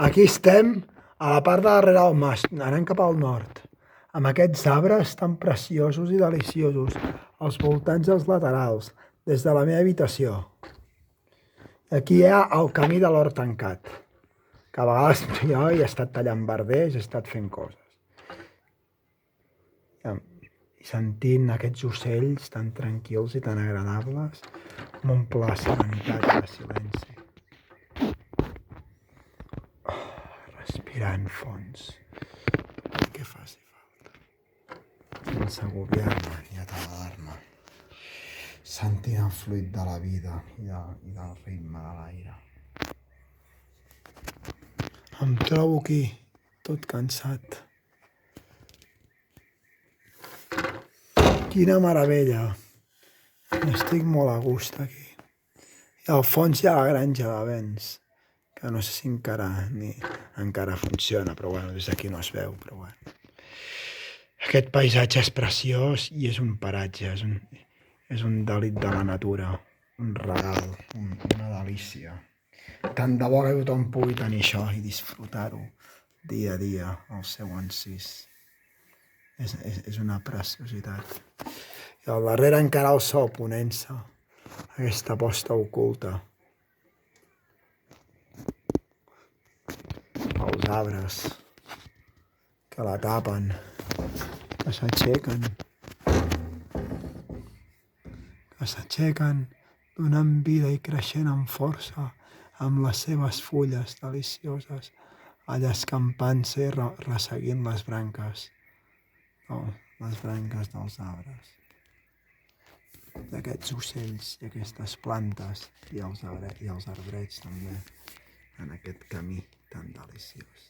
Aquí estem, a la part de darrere del mas, anant cap al nord, amb aquests arbres tan preciosos i deliciosos, als voltants dels laterals, des de la meva habitació. Aquí hi ha el camí de l'hort tancat, que a vegades jo he estat tallant verders, he estat fent coses. I sentint aquests ocells tan tranquils i tan agradables, m'omple la serenitat i de silenci. Respirant fons, el que faci falta, sense agobiar-me ni atabalar-me, sentint el fluid de la vida i del ritme de l'aire. Em trobo aquí, tot cansat. Quina meravella! Estic molt a gust aquí. I al fons hi ha la granja de vents, que no sé si encara funciona, però bueno, des d'aquí no es veu, però bueno. Aquest paisatge és preciós i és un paratge, és un delit de la natura, un regal, una delícia. Tant de bo que tothom pugui tenir això i disfrutar-ho dia a dia al seu encís. És una preciositat. I al darrere encara el sol ponent-se, aquesta posta oculta. Els arbres que la tapen, que s'aixequen, donant vida i creixent amb força, amb les seves fulles delicioses, allà escampant-se i resseguint les branques dels arbres, d'aquests ocells i aquestes plantes i els arbrets també, en aquest camí tan deliciós.